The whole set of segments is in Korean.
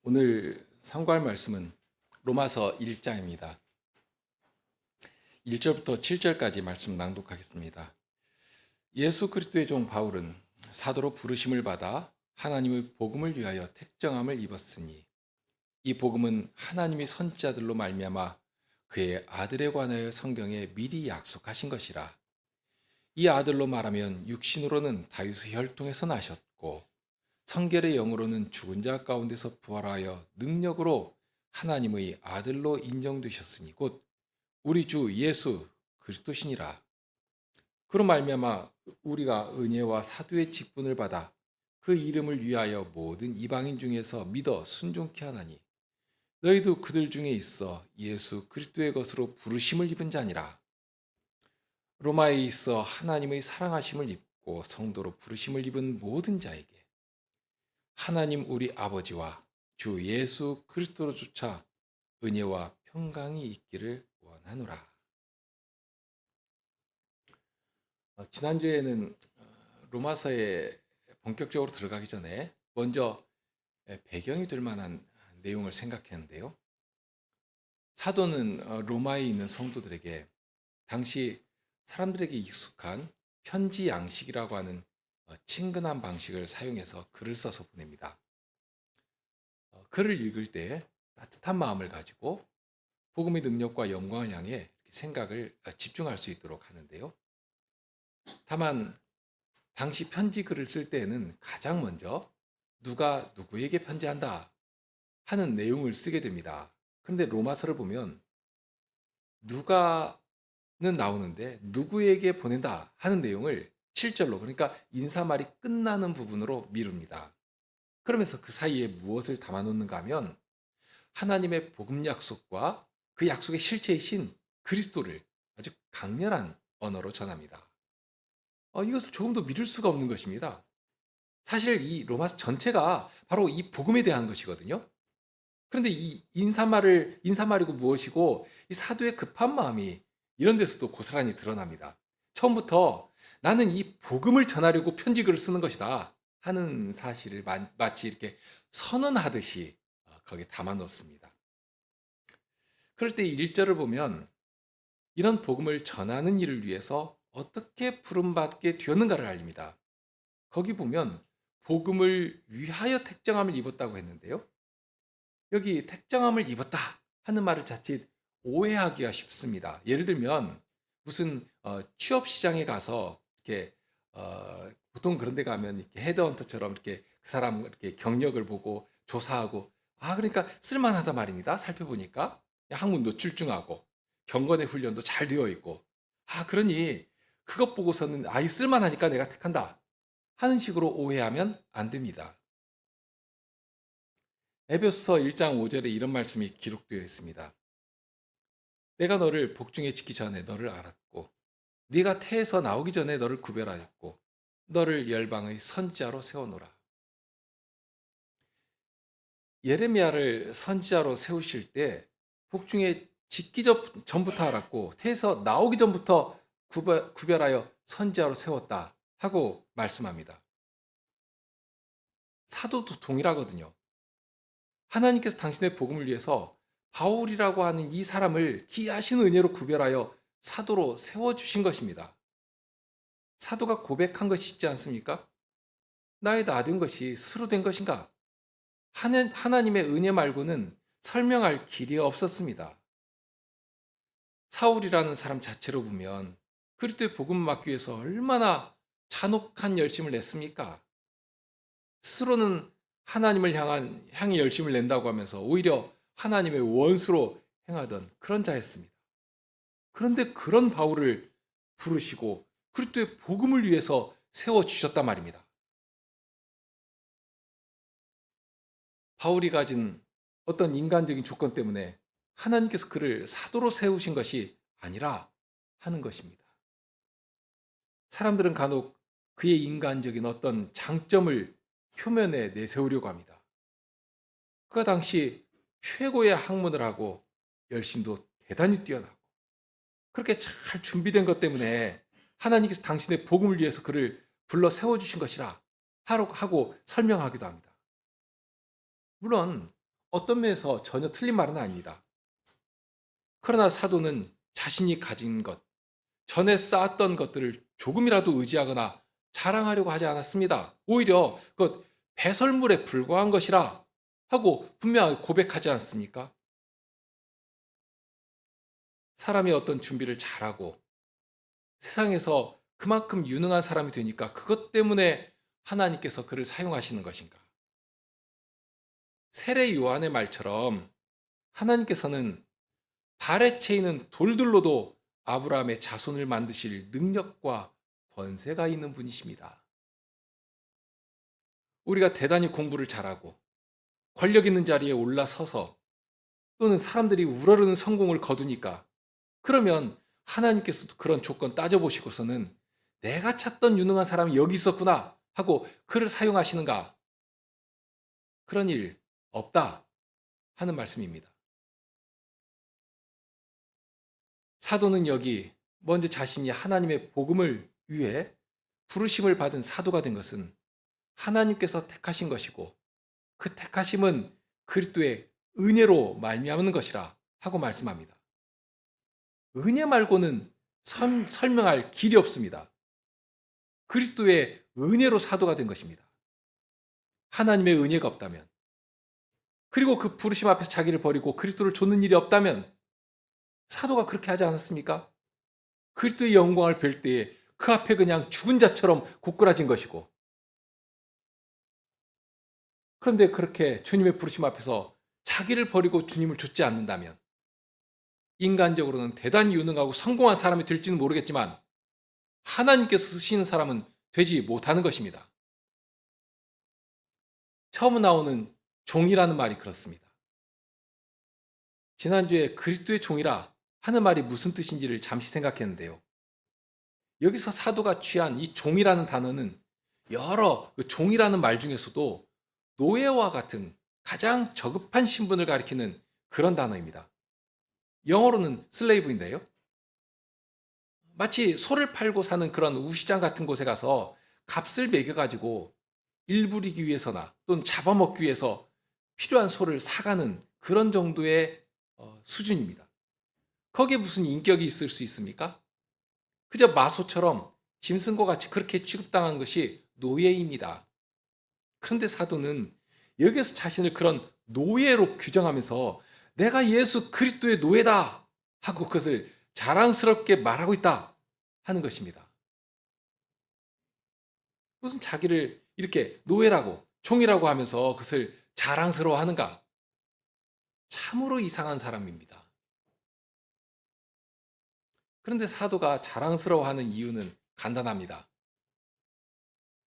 오늘 상고할 말씀은 로마서 1장입니다. 1절부터 7절까지 말씀 낭독하겠습니다. 예수 그리스도의 종 바울은 사도로 부르심을 받아 하나님의 복음을 위하여 택정함을 입었으니 이 복음은 하나님이 선지자들로 말미암아 그의 아들에 관하여 성경에 미리 약속하신 것이라. 이 아들로 말하면 육신으로는 다윗의 혈통에서 나셨고 성결의 영으로는 죽은 자 가운데서 부활하여 능력으로 하나님의 아들로 인정되셨으니 곧 우리 주 예수 그리스도시니라. 그로 말미암아 우리가 은혜와 사도의 직분을 받아 그 이름을 위하여 모든 이방인 중에서 믿어 순종케 하나니 너희도 그들 중에 있어 예수 그리스도의 것으로 부르심을 입은 자니라. 로마에 있어 하나님의 사랑하심을 입고 성도로 부르심을 입은 모든 자에게 하나님 우리 아버지와 주 예수 그리스도로조차 은혜와 평강이 있기를 원하노라. 지난주에는 로마서에 본격적으로 들어가기 전에 먼저 배경이 될 만한 내용을 생각했는데요. 사도는 로마에 있는 성도들에게 당시 사람들에게 익숙한 편지 양식이라고 하는 친근한 방식을 사용해서 글을 써서 보냅니다. 글을 읽을 때 따뜻한 마음을 가지고 복음의 능력과 영광을 향해 생각을 집중할 수 있도록 하는데요. 다만 당시 편지 글을 쓸 때에는 가장 먼저 누가 누구에게 편지한다 하는 내용을 쓰게 됩니다. 그런데 로마서를 보면 누가는 나오는데 누구에게 보낸다 하는 내용을 7절로, 그러니까 인사말이 끝나는 부분으로 미룹니다. 그러면서 그 사이에 무엇을 담아놓는가 하면 하나님의 복음 약속과 그 약속의 실체이신 그리스도를 아주 강렬한 언어로 전합니다. 이것을 조금 더 믿을 수가 없는 것입니다. 사실 이 로마서 전체가 바로 이 복음에 대한 것이거든요. 그런데 이 인사말이고 무엇이고 이 사도의 급한 마음이 이런 데서도 고스란히 드러납니다. 처음부터 나는 이 복음을 전하려고 편지글을 쓰는 것이다 하는 사실을 마치 이렇게 선언하듯이 거기에 담아 놓습니다. 그럴 때 1절을 보면 이런 복음을 전하는 일을 위해서 어떻게 부름받게 되었는가를 알립니다. 거기 보면 복음을 위하여 택정함을 입었다고 했는데요. 여기 택정함을 입었다 하는 말을 자칫 오해하기가 쉽습니다. 예를 들면 무슨 취업 시장에 가서 이렇게 보통 그런 데 가면 이렇게 헤드헌터처럼 이렇게 그 사람 이렇게 경력을 보고 조사하고 그러니까 쓸만하다 말입니다. 살펴보니까 학문도 출중하고 경건의 훈련도 잘 되어 있고 그러니 그것 보고서는 이 쓸만하니까 내가 택한다 하는 식으로 오해하면 안 됩니다. 에베소서 1장 5절에 이런 말씀이 기록되어 있습니다. 내가 너를 복중에 짓기 전에 너를 알았고 네가 태에서 나오기 전에 너를 구별하였고 너를 열방의 선지자로 세워놓으라. 예레미야를 선지자로 세우실 때 복중에 짓기 전부터 알았고 태에서 나오기 전부터 구별하여 선지자로 세웠다 하고 말씀합니다. 사도도 동일하거든요. 하나님께서 당신의 복음을 위해서 바울이라고 하는 이 사람을 기이하신 은혜로 구별하여 사도로 세워주신 것입니다. 사도가 고백한 것이 있지 않습니까? 나의 나된 것이 스스로 된 것인가? 하나님의 은혜 말고는 설명할 길이 없었습니다. 사울이라는 사람 자체로 보면 그리스도의 복음을 막기 위해서 얼마나 잔혹한 열심을 냈습니까? 스스로는 하나님을 향해 열심을 낸다고 하면서 오히려 하나님의 원수로 행하던 그런 자였습니다. 그런데 그런 바울을 부르시고 그리스도의 복음을 위해서 세워주셨단 말입니다. 바울이 가진 어떤 인간적인 조건 때문에 하나님께서 그를 사도로 세우신 것이 아니라 하는 것입니다. 사람들은 간혹 그의 인간적인 어떤 장점을 표면에 내세우려고 합니다. 그가 당시 최고의 학문을 하고 열심도 대단히 뛰어나고 그렇게 잘 준비된 것 때문에 하나님께서 당신의 복음을 위해서 그를 불러 세워주신 것이라 하고 설명하기도 합니다. 물론 어떤 면에서 전혀 틀린 말은 아닙니다. 그러나 사도는 자신이 가진 것, 전에 쌓았던 것들을 조금이라도 의지하거나 자랑하려고 하지 않았습니다. 오히려 그것 배설물에 불과한 것이라 하고 분명하게 고백하지 않습니까? 사람이 어떤 준비를 잘하고 세상에서 그만큼 유능한 사람이 되니까 그것 때문에 하나님께서 그를 사용하시는 것인가? 세례 요한의 말처럼 하나님께서는 발에 채이는 돌들로도 아브라함의 자손을 만드실 능력과 권세가 있는 분이십니다. 우리가 대단히 공부를 잘하고 권력 있는 자리에 올라서서 또는 사람들이 우러르는 성공을 거두니까 그러면 하나님께서도 그런 조건 따져보시고서는 내가 찾던 유능한 사람이 여기 있었구나 하고 그를 사용하시는가? 그런 일 없다 하는 말씀입니다. 사도는 여기 먼저 자신이 하나님의 복음을 위해 부르심을 받은 사도가 된 것은 하나님께서 택하신 것이고 그 택하심은 그리스도의 은혜로 말미암는 것이라 하고 말씀합니다. 은혜 말고는 설명할 길이 없습니다. 그리스도의 은혜로 사도가 된 것입니다. 하나님의 은혜가 없다면, 그리고 그 부르심 앞에서 자기를 버리고 그리스도를 좇는 일이 없다면 사도가 그렇게 하지 않았습니까? 그리스도의 영광을 뵐 때에 그 앞에 그냥 죽은 자처럼 고꾸라진 것이고, 그런데 그렇게 주님의 부르심 앞에서 자기를 버리고 주님을 좇지 않는다면 인간적으로는 대단히 유능하고 성공한 사람이 될지는 모르겠지만 하나님께서 쓰시는 사람은 되지 못하는 것입니다. 처음 나오는 종이라는 말이 그렇습니다. 지난주에 그리스도의 종이라 하는 말이 무슨 뜻인지를 잠시 생각했는데요. 여기서 사도가 취한 이 종이라는 단어는 여러 종이라는 말 중에서도 노예와 같은 가장 저급한 신분을 가리키는 그런 단어입니다. 영어로는 슬레이브인데요. 마치 소를 팔고 사는 그런 우시장 같은 곳에 가서 값을 매겨가지고 일 부리기 위해서나 또는 잡아먹기 위해서 필요한 소를 사가는 그런 정도의 수준입니다. 거기에 무슨 인격이 있을 수 있습니까? 그저 마소처럼 짐승과 같이 그렇게 취급당한 것이 노예입니다. 그런데 사도는 여기서 자신을 그런 노예로 규정하면서 내가 예수 그리스도의 노예다 하고 그것을 자랑스럽게 말하고 있다 하는 것입니다. 무슨 자기를 이렇게 노예라고 종이라고 하면서 그것을 자랑스러워 하는가? 참으로 이상한 사람입니다. 그런데 사도가 자랑스러워하는 이유는 간단합니다.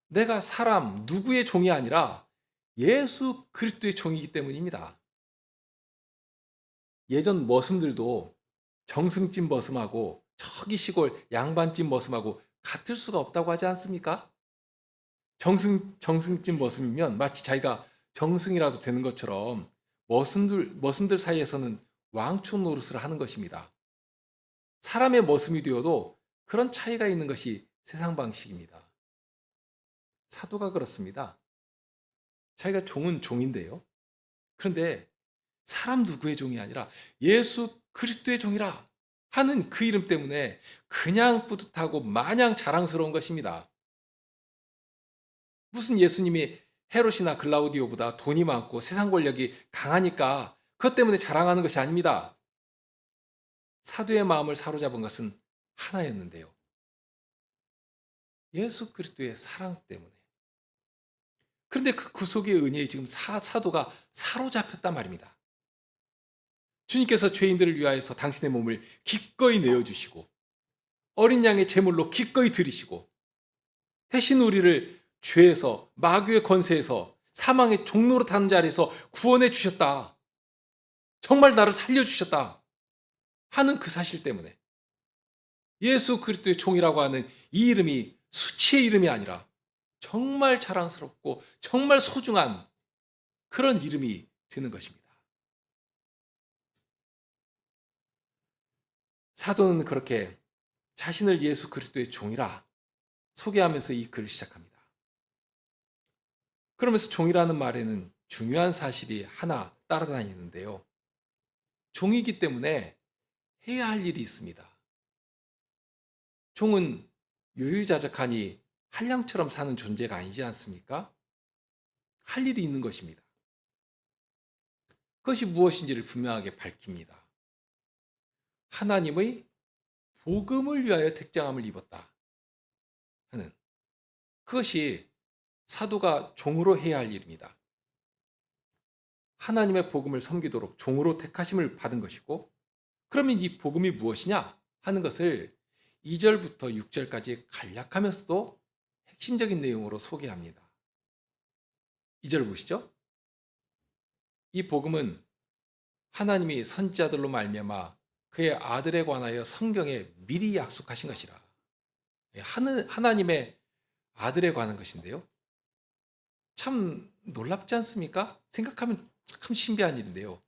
내가 사람 누구의 종이 아니라 예수 그리스도의 종이기 때문입니다. 예전 머슴들도 정승집 머슴하고 저기 시골 양반집 머슴하고 같을 수가 없다고 하지 않습니까? 정승집 머슴이면 마치 자기가 정승이라도 되는 것처럼 머슴들 사이에서는 왕초 노릇을 하는 것입니다. 사람의 머슴이 되어도 그런 차이가 있는 것이 세상 방식입니다. 사도가 그렇습니다. 자기가 종은 종인데요. 그런데 사람 누구의 종이 아니라 예수 그리스도의 종이라 하는 그 이름 때문에 그냥 뿌듯하고 마냥 자랑스러운 것입니다. 무슨 예수님이 헤롯이나 글라우디오보다 돈이 많고 세상 권력이 강하니까 그것 때문에 자랑하는 것이 아닙니다. 사도의 마음을 사로잡은 것은 하나였는데요. 예수 그리스도의 사랑 때문에. 그런데 그 구속의 은혜에 지금 사도가 사로잡혔단 말입니다. 주님께서 죄인들을 위하여서 당신의 몸을 기꺼이 내어주시고 어린 양의 제물로 기꺼이 드리시고 대신 우리를 죄에서 마귀의 권세에서 사망의 종로로 타는 자리에서 구원해 주셨다. 정말 나를 살려주셨다 하는 그 사실 때문에 예수 그리스도의 종이라고 하는 이 이름이 수치의 이름이 아니라 정말 자랑스럽고 정말 소중한 그런 이름이 되는 것입니다. 사도는 그렇게 자신을 예수 그리스도의 종이라 소개하면서 이 글을 시작합니다. 그러면서 종이라는 말에는 중요한 사실이 하나 따라다니는데요. 종이기 때문에 해야 할 일이 있습니다. 종은 유유자적하니 한량처럼 사는 존재가 아니지 않습니까? 할 일이 있는 것입니다. 그것이 무엇인지를 분명하게 밝힙니다. 하나님의 복음을 위하여 택정함을 입었다 하는, 그것이 사도가 종으로 해야 할 일입니다. 하나님의 복음을 섬기도록 종으로 택하심을 받은 것이고, 그러면 이 복음이 무엇이냐 하는 것을 2절부터 6절까지 간략하면서도 핵심적인 내용으로 소개합니다. 2절 보시죠. 이 복음은 하나님이 선지자들로 말미암아 그의 아들에 관하여 성경에 미리 약속하신 것이라. 하나님의 아들에 관한 것인데요. 참 놀랍지 않습니까? 생각하면 참 신비한 일인데요.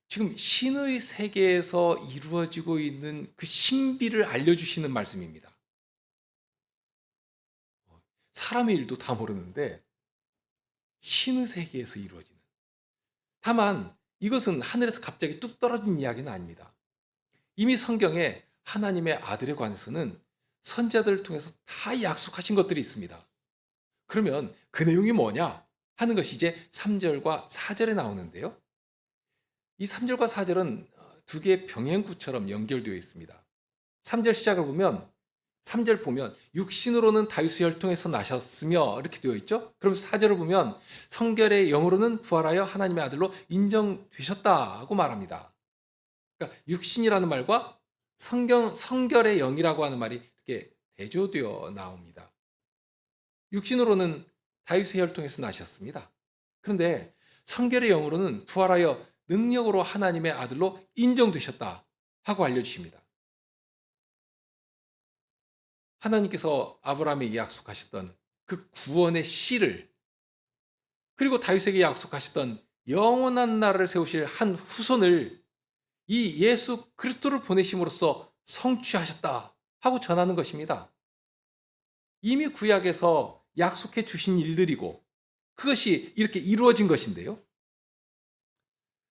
지금 신의 세계에서 이루어지고 있는 그 신비를 알려주시는 말씀입니다. 사람의 일도 다 모르는데 신의 세계에서 이루어지는. 다만 이것은 하늘에서 갑자기 뚝 떨어진 이야기는 아닙니다. 이미 성경에 하나님의 아들에 관해서는 선지자들을 통해서 다 약속하신 것들이 있습니다. 그러면 그 내용이 뭐냐 하는 것이 이제 3절과 4절에 나오는데요. 이 3절과 4절은 두 개의 병행구처럼 연결되어 있습니다. 3절 시작을 보면 3절 보면 육신으로는 다윗의 혈통에서 나셨으며 이렇게 되어 있죠. 그럼 4절을 보면 성결의 영으로는 부활하여 하나님의 아들로 인정되셨다고 말합니다. 그러니까 육신이라는 말과 성결의 영이라고 하는 말이 이렇게 대조되어 나옵니다. 육신으로는 다윗의 혈통에서 나셨습니다. 그런데 성결의 영으로는 부활하여 능력으로 하나님의 아들로 인정되셨다 하고 알려주십니다. 하나님께서 아브라함에게 약속하셨던 그 구원의 씨를, 그리고 다윗에게 약속하셨던 영원한 나라를 세우실 한 후손을 이 예수 그리스도를 보내심으로써 성취하셨다 하고 전하는 것입니다. 이미 구약에서 약속해 주신 일들이고 그것이 이렇게 이루어진 것인데요.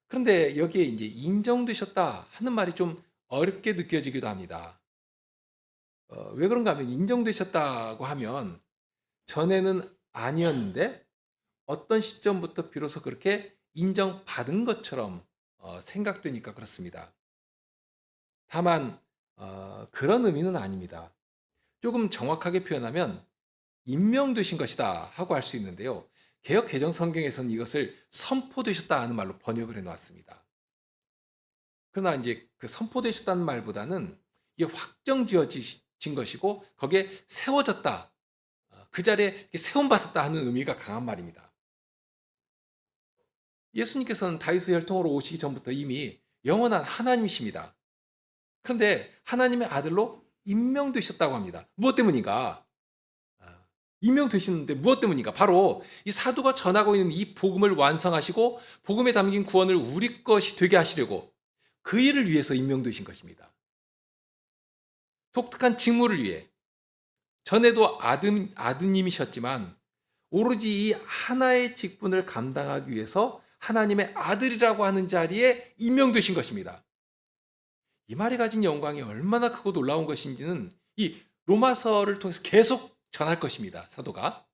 그런데 여기에 이제 인정되셨다 하는 말이 좀 어렵게 느껴지기도 합니다. 왜 그런가 하면 인정되셨다고 하면 전에는 아니었는데 어떤 시점부터 비로소 그렇게 인정받은 것처럼 생각되니까 그렇습니다. 다만 그런 의미는 아닙니다. 조금 정확하게 표현하면 임명되신 것이다 하고 할 수 있는데요. 개역 개정 성경에서는 이것을 선포되셨다 하는 말로 번역을 해놓았습니다. 그러나 이제 그 선포되셨다는 말보다는 이게 확정지어진 것이고 거기에 세워졌다, 그 자리에 세움받았다 하는 의미가 강한 말입니다. 예수님께서는 다윗의 혈통으로 오시기 전부터 이미 영원한 하나님이십니다. 그런데 하나님의 아들로 임명되셨다고 합니다. 무엇 때문인가? 임명되시는데 무엇 때문인가? 바로 이 사도가 전하고 있는 이 복음을 완성하시고 복음에 담긴 구원을 우리 것이 되게 하시려고 그 일을 위해서 임명되신 것입니다. 독특한 직무를 위해. 전에도 아드님이셨지만 오로지 이 하나의 직분을 감당하기 위해서 하나님의 아들이라고 하는 자리에 임명되신 것입니다. 이 말이 가진 영광이 얼마나 크고 놀라운 것인지는 이 로마서를 통해서 계속 전할 것입니다, 사도가.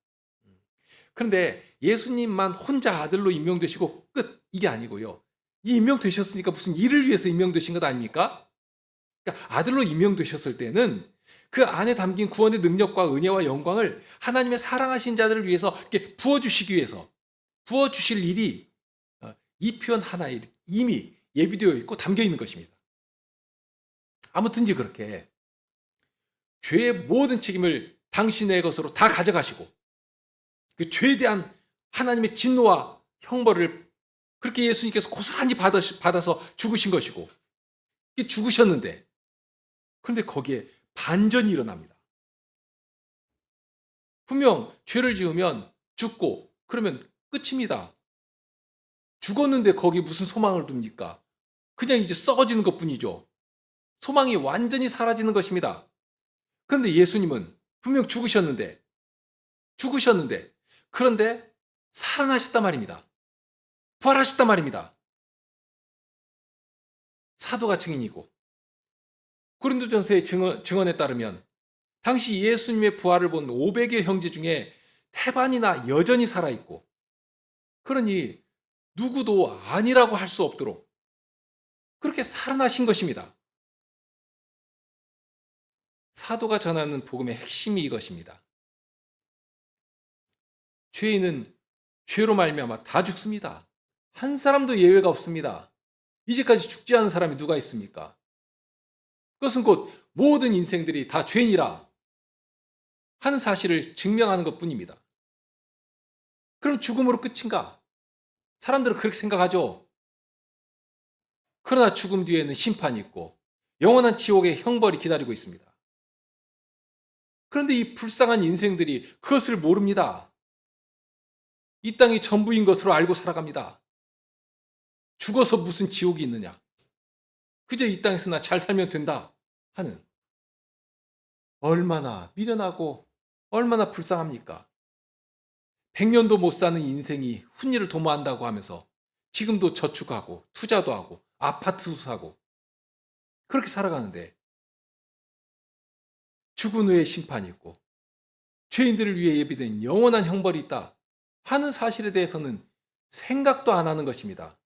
그런데 예수님만 혼자 아들로 임명되시고 끝, 이게 아니고요. 이 임명되셨으니까 무슨 일을 위해서 임명되신 것 아닙니까? 그러니까 아들로 임명되셨을 때는 그 안에 담긴 구원의 능력과 은혜와 영광을 하나님의 사랑하신 자들을 위해서 이렇게 부어주시기 위해서 부어주실 일이 이 표현 하나에 이미 예비되어 있고 담겨 있는 것입니다. 아무튼지 그렇게 죄의 모든 책임을 당신의 것으로 다 가져가시고 그 죄에 대한 하나님의 진노와 형벌을 그렇게 예수님께서 고스란히 받아서 죽으신 것이고 죽으셨는데, 그런데 거기에 반전이 일어납니다. 분명 죄를 지으면 죽고 그러면 끝입니다. 죽었는데 거기 무슨 소망을 둡니까? 그냥 이제 썩어지는 것뿐이죠. 소망이 완전히 사라지는 것입니다. 그런데 예수님은 분명 죽으셨는데 그런데 살아나셨단 말입니다. 부활하셨단 말입니다. 사도가 증인이고 고린도전서의 증언에 따르면 당시 예수님의 부활을 본 500의 형제 중에 태반이나 여전히 살아있고, 그러니 누구도 아니라고 할 수 없도록 그렇게 살아나신 것입니다. 사도가 전하는 복음의 핵심이 이것입니다. 죄인은 죄로 말미암아 다 죽습니다. 한 사람도 예외가 없습니다. 이제까지 죽지 않은 사람이 누가 있습니까? 그것은 곧 모든 인생들이 다 죄인이라 하는 사실을 증명하는 것뿐입니다. 그럼 죽음으로 끝인가? 사람들은 그렇게 생각하죠. 그러나 죽음 뒤에는 심판이 있고 영원한 지옥의 형벌이 기다리고 있습니다. 그런데 이 불쌍한 인생들이 그것을 모릅니다. 이 땅이 전부인 것으로 알고 살아갑니다. 죽어서 무슨 지옥이 있느냐? 그저 이 땅에서 나 잘 살면 된다 하는, 얼마나 미련하고 얼마나 불쌍합니까? 100년도 못 사는 인생이 훈이를 도모한다고 하면서 지금도 저축하고 투자도 하고 아파트도 사고 그렇게 살아가는데, 죽은 후에 심판이 있고 죄인들을 위해 예비된 영원한 형벌이 있다 하는 사실에 대해서는 생각도 안 하는 것입니다.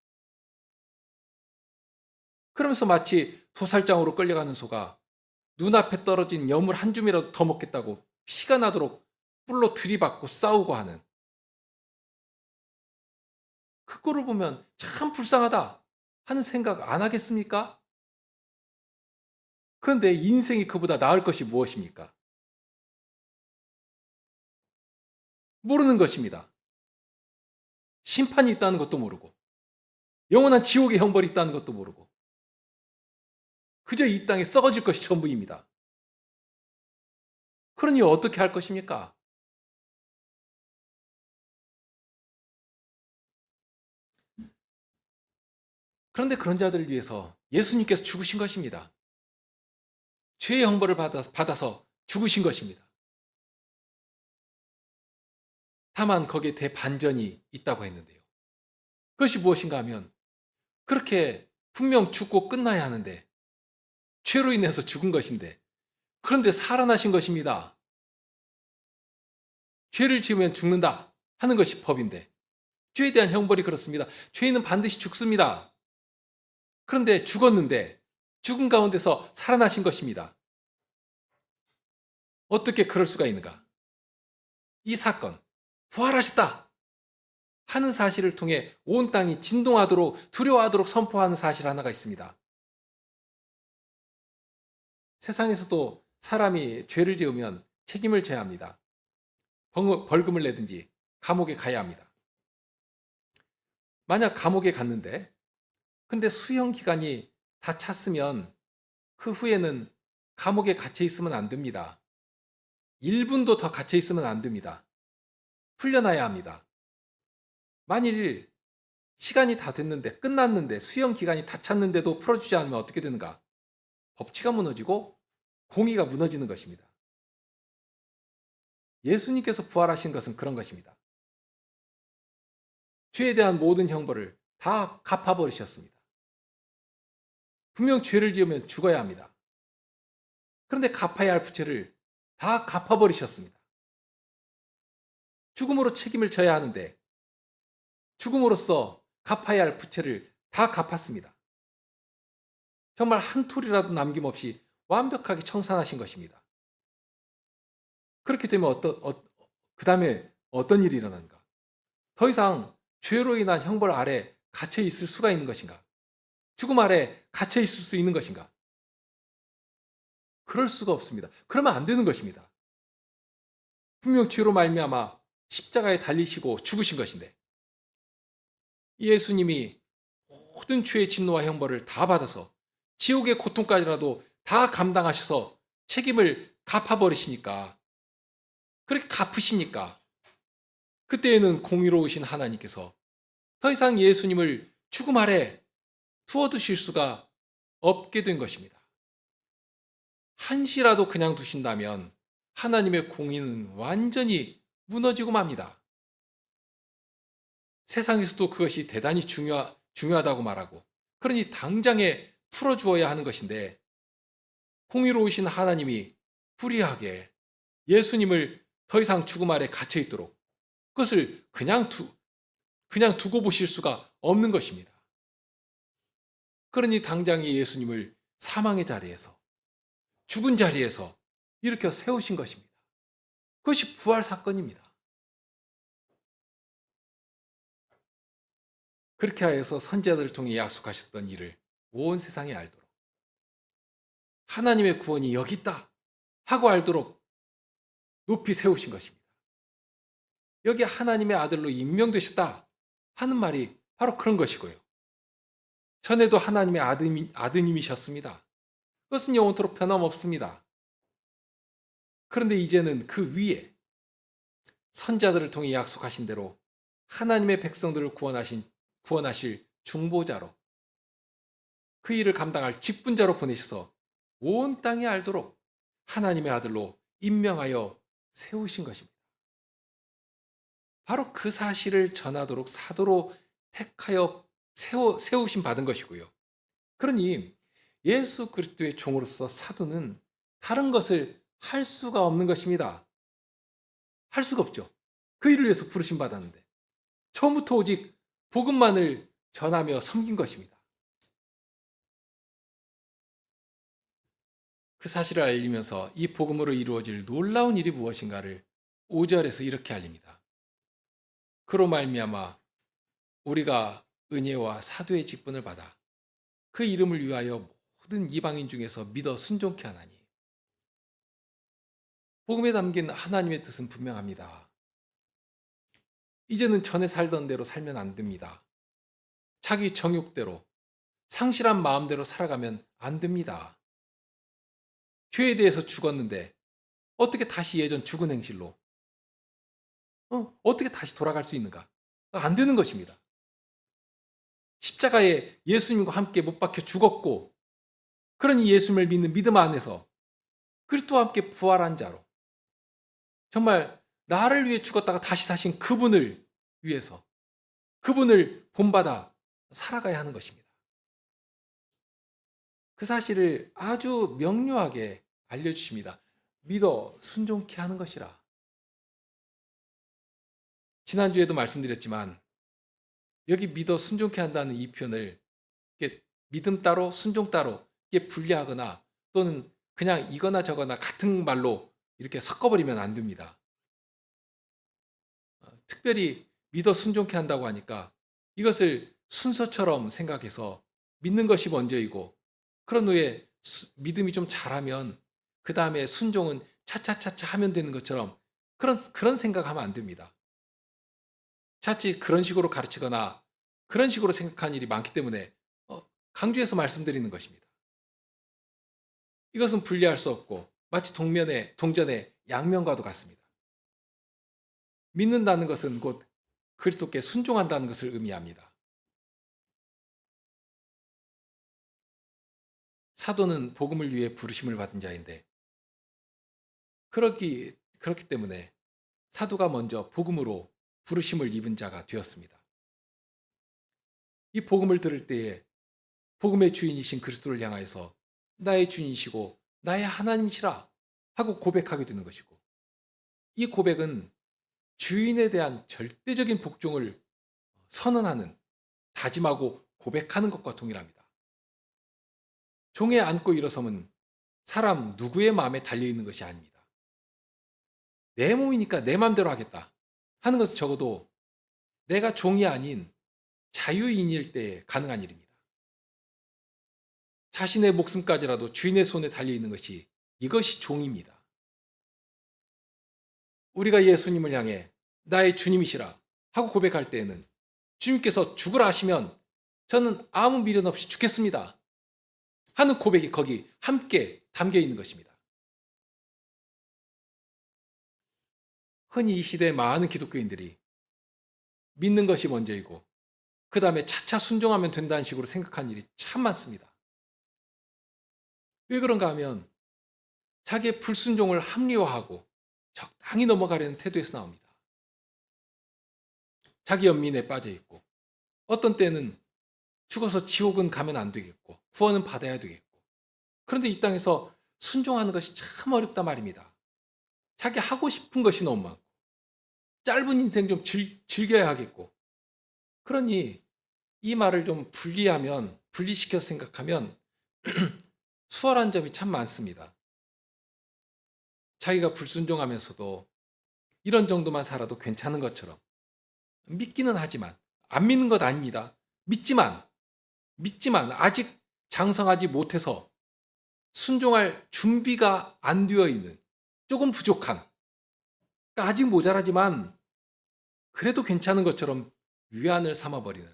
그러면서 마치 도살장으로 끌려가는 소가 눈앞에 떨어진 여물 한 줌이라도 더 먹겠다고 피가 나도록 뿔로 들이받고 싸우고 하는, 그거를 보면 참 불쌍하다 하는 생각 안 하겠습니까? 그런데 인생이 그보다 나을 것이 무엇입니까? 모르는 것입니다. 심판이 있다는 것도 모르고 영원한 지옥의 형벌이 있다는 것도 모르고 그저 이 땅에 썩어질 것이 전부입니다. 그러니 어떻게 할 것입니까? 그런데 그런 자들을 위해서 예수님께서 죽으신 것입니다. 죄의 형벌을 받아서 죽으신 것입니다. 다만 거기에 대반전이 있다고 했는데요. 그것이 무엇인가 하면, 그렇게 분명 죽고 끝나야 하는데, 죄로 인해서 죽은 것인데, 그런데 살아나신 것입니다. 죄를 지으면 죽는다 하는 것이 법인데, 죄에 대한 형벌이 그렇습니다. 죄인은 반드시 죽습니다. 그런데 죽었는데 죽은 가운데서 살아나신 것입니다. 어떻게 그럴 수가 있는가? 이 사건, 부활하셨다 하는 사실을 통해 온 땅이 진동하도록 두려워하도록 선포하는 사실 하나가 있습니다. 세상에서도 사람이 죄를 지으면 책임을 져야 합니다. 벌금을 내든지 감옥에 가야 합니다. 만약 감옥에 갔는데 근데 수형 기간이 다 찼으면 그 후에는 감옥에 갇혀 있으면 안 됩니다. 1분도 더 갇혀 있으면 안 됩니다. 풀려나야 합니다. 만일 시간이 다 됐는데, 끝났는데, 수형 기간이 다 찼는데도 풀어주지 않으면 어떻게 되는가? 법치가 무너지고 공의가 무너지는 것입니다. 예수님께서 부활하신 것은 그런 것입니다. 죄에 대한 모든 형벌을 다 갚아버리셨습니다. 분명 죄를 지으면 죽어야 합니다. 그런데 갚아야 할 부채를 다 갚아버리셨습니다. 죽음으로 책임을 져야 하는데 죽음으로써 갚아야 할 부채를 다 갚았습니다. 정말 한 톨이라도 남김없이 완벽하게 청산하신 것입니다. 그렇게 되면 그 다음에 어떤 일이 일어난가? 더 이상 죄로 인한 형벌 아래 갇혀 있을 수가 있는 것인가? 죽음 아래 갇혀 있을 수 있는 것인가? 그럴 수가 없습니다. 그러면 안 되는 것입니다. 분명 죄로 말미암아 십자가에 달리시고 죽으신 것인데, 예수님이 모든 죄의 진노와 형벌을 다 받아서 지옥의 고통까지라도 다 감당하셔서 책임을 갚아버리시니까, 그렇게 갚으시니까 그때에는 공의로우신 하나님께서 더 이상 예수님을 죽음 아래 두어두실 수가 없게 된 것입니다. 한시라도 그냥 두신다면 하나님의 공의는 완전히 무너지고 맙니다. 세상에서도 그것이 대단히 중요하다고 말하고, 그러니 당장에 풀어주어야 하는 것인데, 공의로우신 하나님이 불의하게 예수님을 더 이상 죽음 아래 갇혀 있도록 그것을 그냥 두고 보실 수가 없는 것입니다. 그러니 당장에 예수님을 사망의 자리에서, 죽은 자리에서 일으켜 세우신 것입니다. 그것이 부활 사건입니다. 그렇게 하여서 선지자들을 통해 약속하셨던 일을 온 세상에 알도록, 하나님의 구원이 여기 있다 하고 알도록 높이 세우신 것입니다. 여기 하나님의 아들로 임명되셨다 하는 말이 바로 그런 것이고요. 전에도 하나님의 아드님이셨습니다. 그것은 영원토록 변함없습니다. 그런데 이제는 그 위에 선자들을 통해 약속하신 대로 하나님의 백성들을 구원하실 중보자로, 그 일을 감당할 직분자로 보내셔서 온 땅에 알도록 하나님의 아들로 임명하여 세우신 것입니다. 바로 그 사실을 전하도록 사도로 택하여 세우심 받은 것이고요. 그러니 예수 그리스도의 종으로서 사도는 다른 것을 할 수가 없는 것입니다. 할 수가 없죠. 그 일을 위해서 부르심 받았는데 처음부터 오직 복음만을 전하며 섬긴 것입니다. 그 사실을 알리면서 이 복음으로 이루어질 놀라운 일이 무엇인가를 5절에서 이렇게 알립니다. 그로 말미암아 우리가 은혜와 사도의 직분을 받아 그 이름을 위하여 모든 이방인 중에서 믿어 순종케 하나니. 복음에 담긴 하나님의 뜻은 분명합니다. 이제는 전에 살던 대로 살면 안 됩니다. 자기 정욕대로, 상실한 마음대로 살아가면 안 됩니다. 죄에 대해서 죽었는데 어떻게 다시 예전 죽은 행실로 어떻게 다시 돌아갈 수 있는가? 안 되는 것입니다. 십자가에 예수님과 함께 못 박혀 죽었고, 그러니 예수님을 믿는 믿음 안에서 그리스도와 함께 부활한 자로, 정말 나를 위해 죽었다가 다시 사신 그분을 위해서, 그분을 본받아 살아가야 하는 것입니다. 그 사실을 아주 명료하게 알려주십니다. 믿어 순종케 하는 것이라. 지난주에도 말씀드렸지만 여기 믿어 순종케 한다는 이 표현을 믿음 따로 순종 따로 분리하거나 또는 그냥 이거나 저거나 같은 말로 이렇게 섞어버리면 안 됩니다. 특별히 믿어 순종케 한다고 하니까 이것을 순서처럼 생각해서 믿는 것이 먼저이고, 그런 후에 믿음이 좀 잘하면 그 다음에 순종은 차차차차 하면 되는 것처럼 그런 생각하면 안 됩니다. 자칫 그런 식으로 가르치거나 그런 식으로 생각하는 일이 많기 때문에 강조해서 말씀드리는 것입니다. 이것은 분리할 수 없고 마치 동전의 양면과도 같습니다. 믿는다는 것은 곧 그리스도께 순종한다는 것을 의미합니다. 사도는 복음을 위해 부르심을 받은 자인데 그렇기 때문에 사도가 먼저 복음으로 부르심을 입은 자가 되었습니다. 이 복음을 들을 때에 복음의 주인이신 그리스도를 향하여서 나의 주인이시고 나의 하나님이시라 하고 고백하게 되는 것이고, 이 고백은 주인에 대한 절대적인 복종을 선언하는, 다짐하고 고백하는 것과 동일합니다. 종에 앉고 일어섬은 사람 누구의 마음에 달려있는 것이 아닙니다. 내 몸이니까 내 마음대로 하겠다 하는 것은 적어도 내가 종이 아닌 자유인일 때 가능한 일입니다. 자신의 목숨까지라도 주인의 손에 달려있는 것이, 이것이 종입니다. 우리가 예수님을 향해 나의 주님이시라 하고 고백할 때에는 주님께서 죽으라 하시면 저는 아무 미련 없이 죽겠습니다 하는 고백이 거기 함께 담겨 있는 것입니다. 흔히 이 시대의 많은 기독교인들이 믿는 것이 먼저이고 그 다음에 차차 순종하면 된다는 식으로 생각하는 일이 참 많습니다. 왜 그런가 하면 자기의 불순종을 합리화하고 적당히 넘어가려는 태도에서 나옵니다. 자기 연민에 빠져 있고, 어떤 때는 죽어서 지옥은 가면 안 되겠고, 구원은 받아야 되겠고. 그런데 이 땅에서 순종하는 것이 참 어렵단 말입니다. 자기 하고 싶은 것이 너무 많고, 짧은 인생 좀 즐겨야 하겠고. 그러니 이 말을 좀 분리시켜서 생각하면 수월한 점이 참 많습니다. 자기가 불순종하면서도 이런 정도만 살아도 괜찮은 것처럼 믿기는 하지만, 안 믿는 것 아닙니다. 믿지만 아직 장성하지 못해서 순종할 준비가 안 되어 있는, 조금 부족한, 그러니까 아직 모자라지만 그래도 괜찮은 것처럼 위안을 삼아버리는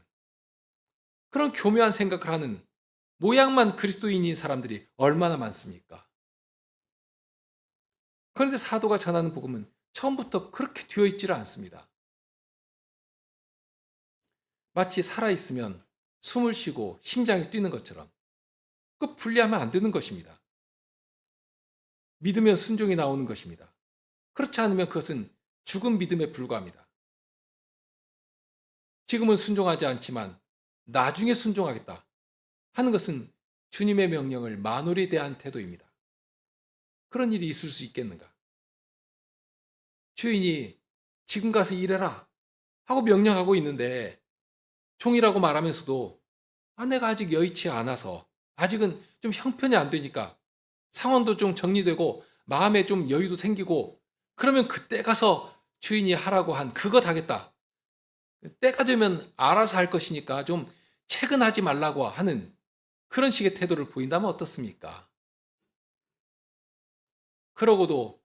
그런 교묘한 생각을 하는 모양만 그리스도인인 사람들이 얼마나 많습니까? 그런데 사도가 전하는 복음은 처음부터 그렇게 되어 있지를 않습니다. 마치 살아있으면 숨을 쉬고 심장이 뛰는 것처럼 그 분리하면 안 되는 것입니다. 믿으면 순종이 나오는 것입니다. 그렇지 않으면 그것은 죽은 믿음에 불과합니다. 지금은 순종하지 않지만 나중에 순종하겠다 하는 것은 주님의 명령을 만홀히 대한 태도입니다. 그런 일이 있을 수 있겠는가? 주인이 지금 가서 일해라 하고 명령하고 있는데 종이라고 말하면서도 내가 아직 여의치 않아서, 아직은 좀 형편이 안 되니까, 상황도 좀 정리되고 마음에 좀 여유도 생기고, 그러면 그때 가서 주인이 하라고 한 그것 하겠다. 때가 되면 알아서 할 것이니까 좀 체근하지 말라고 하는 그런 식의 태도를 보인다면 어떻습니까? 그러고도